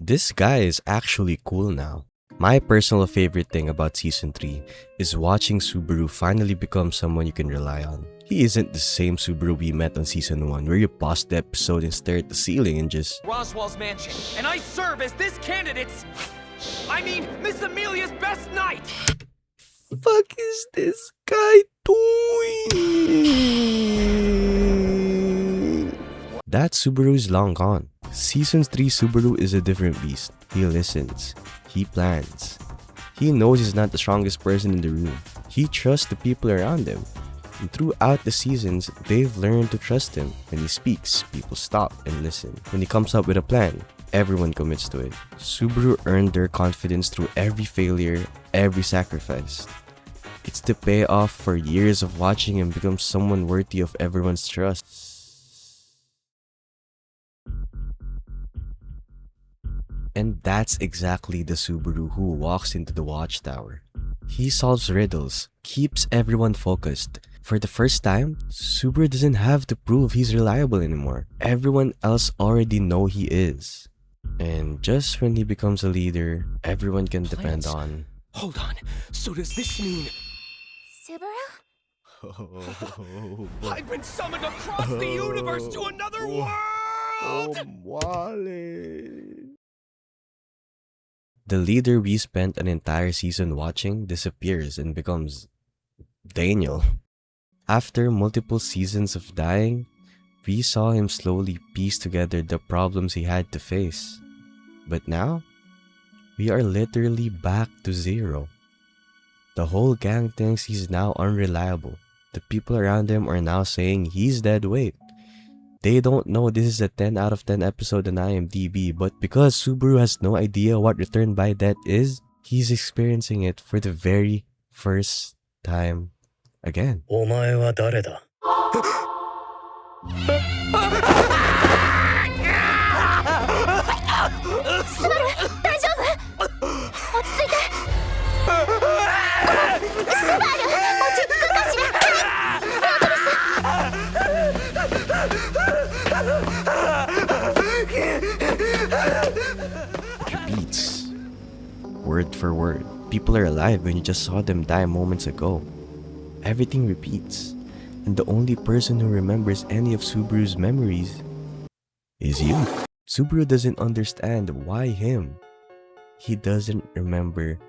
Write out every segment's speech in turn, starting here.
This guy is actually cool now. My personal favorite thing about Season 3 is watching Subaru finally become someone you can rely on. He isn't the same Subaru we met on Season 1 where you pause the episode and stare at the ceiling and just Roswell's mansion, and I serve as this candidate's... Miss Amelia's best knight! fuck is this guy doing? That Subaru is long gone. Season 3 Subaru is a different beast. He listens. He plans. He knows he's not the strongest person in the room. He trusts the people around him. And throughout the seasons, they've learned to trust him. When he speaks, people stop and listen. When he comes up with a plan, everyone commits to it. Subaru earned their confidence through every failure, every sacrifice. It's the payoff for years of watching him become someone worthy of everyone's trust. And that's exactly the Subaru who walks into the watchtower. He solves riddles, keeps everyone focused. For the first time, Subaru doesn't have to prove he's reliable anymore. Everyone else already know he is. And just when he becomes a leader, everyone can depend on... Hold on, so does this mean... Subaru? I've been summoned across the universe to another world! The leader we spent an entire season watching disappears and becomes Daniel. After multiple seasons of dying, we saw him slowly piece together the problems he had to face. But now, we are literally back to zero. The whole gang thinks he's now unreliable. The people around him are now saying he's dead weight. They don't know this is a 10 out of 10 episode on IMDb, but because Subaru has no idea what Return by Death is, he's experiencing it for the very first time again. お前は誰だ? Subaru, 大丈夫? 落ち着いて. Subaru, 落ち着くかしら? It repeats, word for word. People are alive when you just saw them die moments ago. Everything repeats, and the only person who remembers any of Subaru's memories is you. Subaru doesn't understand why him. He doesn't remember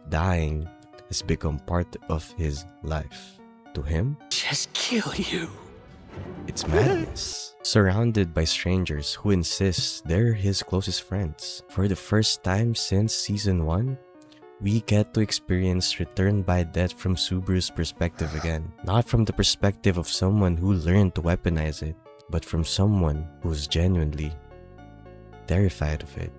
dying has become part of his life. To him, Just kill you. it's madness. Surrounded by strangers who insist they're his closest friends. For the first time since Season 1, we get to experience Return by Death from Subaru's perspective again. Not from the perspective of someone who learned to weaponize it, but from someone who's genuinely terrified of it.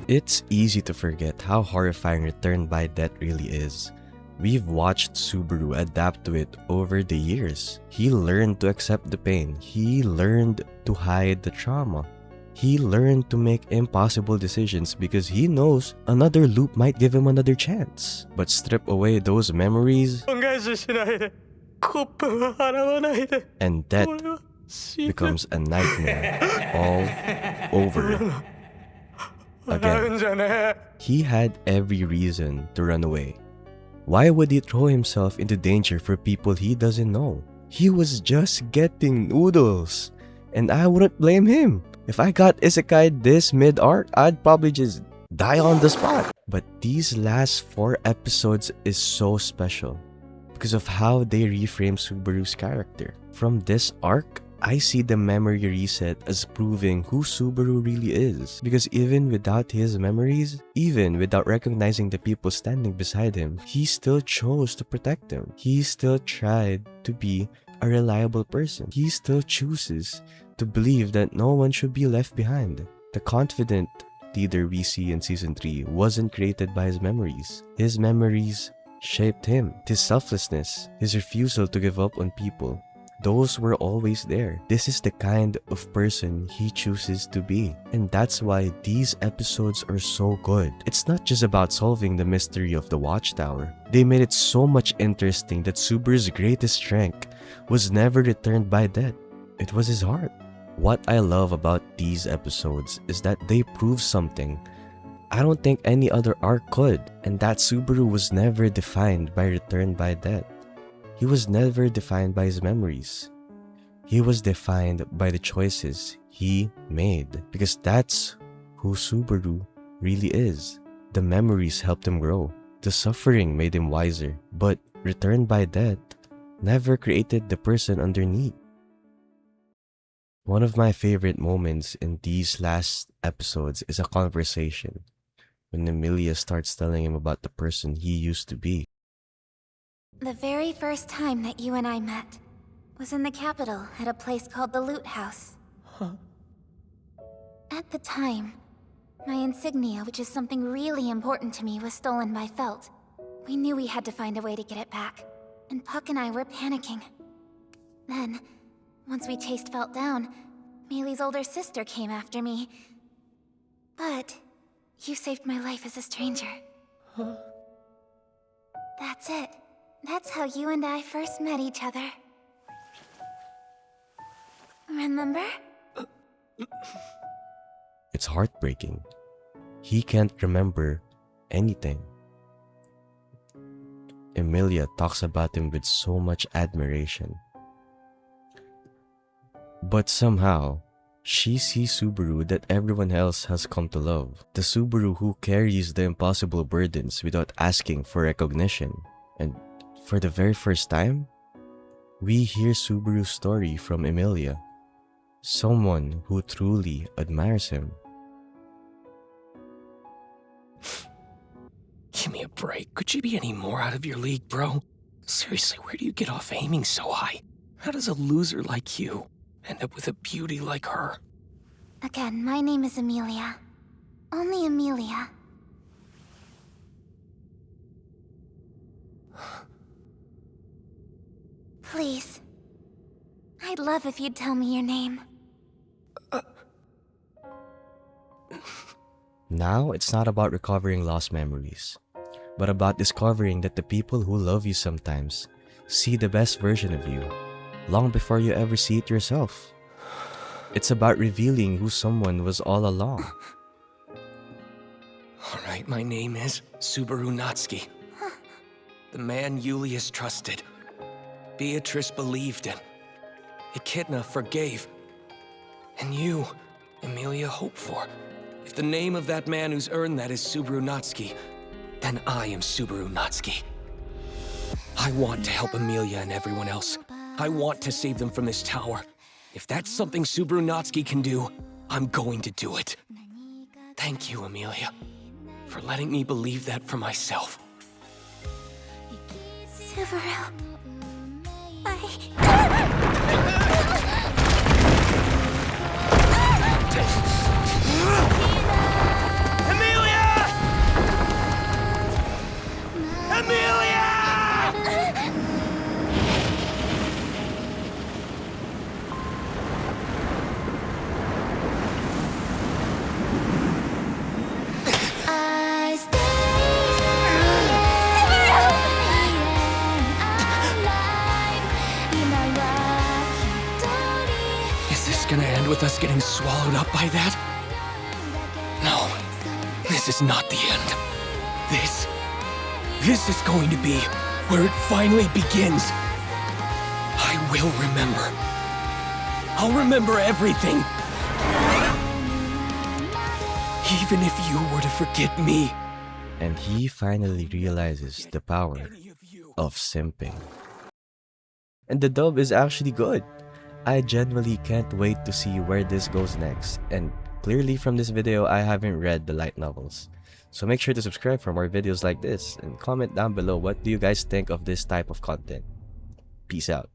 It's easy to forget how horrifying Return by Death really is. We've watched Subaru adapt to it over the years. He learned to accept the pain. He learned to hide the trauma. He learned to make impossible decisions because he knows another loop might give him another chance. But strip away those memories, and death becomes a nightmare all over again. He had every reason to run away. Why would he throw himself into danger for people he doesn't know? He was just getting noodles, and I wouldn't blame him. If I got isekai this mid-arc, I'd probably just die on the spot. But these last 4 episodes is so special because of how they reframe Subaru's character. From this arc, I see the memory reset as proving who Subaru really is. Because even without his memories, even without recognizing the people standing beside him, he still chose to protect them. He still tried to be a reliable person. He still chooses to believe that no one should be left behind. The confident leader we see in Season 3 wasn't created by his memories. His memories shaped him. His selflessness, his refusal to give up on people, those were always there. This is the kind of person he chooses to be. And that's why these episodes are so good. It's not just about solving the mystery of the Watchtower. They made it so much interesting that Subaru's greatest strength was never returned by death. It was his heart. What I love about these episodes is that they prove something I don't think any other arc could, and that Subaru was never defined by return by death. He was never defined by his memories. He was defined by the choices he made, because that's who Subaru really is. The memories helped him grow. The suffering made him wiser, but return by death never created the person underneath. One of my favorite moments in these last episodes is a conversation when Emilia starts telling him about the person he used to be. The very first time that you and I met was in the capital at a place called the Loot House. At the time, my insignia, which is something really important to me, was stolen by Felt. We knew we had to find a way to get it back, and Puck and I were panicking. Then, once we chased Felt down, Meili's older sister came after me. But you saved my life as a stranger. That's it. That's how you and I first met each other. Remember? It's heartbreaking. He can't remember anything. Emilia talks about him with so much admiration. But somehow, she sees Subaru that everyone else has come to love. The Subaru who carries the impossible burdens without asking for recognition. And for the very first time, we hear Subaru's story from Emilia. Someone who truly admires him. Give me a break. Could you be any more out of your league, bro? Seriously, where do you get off aiming so high? How does a loser like you end up with a beauty like her? Again, my name is Emilia. Only Emilia. Please. I'd love if you'd tell me your name. Now, it's not about recovering lost memories, but about discovering that the people who love you sometimes see the best version of you, long before you ever see it yourself. It's about revealing who someone was all along. Alright, my name is Subaru Natsuki. The man Julius trusted. Beatrice believed in. Echidna forgave. And you, Emilia, hoped for. If the name of that man who's earned that is Subaru Natsuki, then I am Subaru Natsuki. I want to help Emilia and everyone else. I want to save them from this tower. If that's something Subaru Natsuki can do, I'm going to do it. Thank you, Emilia, for letting me believe that for myself. Subaru. Emilia! Emilia! Is this gonna end with us getting swallowed up by that? No, this is not the end. This is going to be where it finally begins. I will remember. I'll remember everything. Even if you were to forget me. And he finally realizes the power of simping. And the dub is actually good. I genuinely can't wait to see where this goes next. And clearly from this video, I haven't read the light novels. So make sure to subscribe for more videos like this and comment down below what do you guys think of this type of content. Peace out.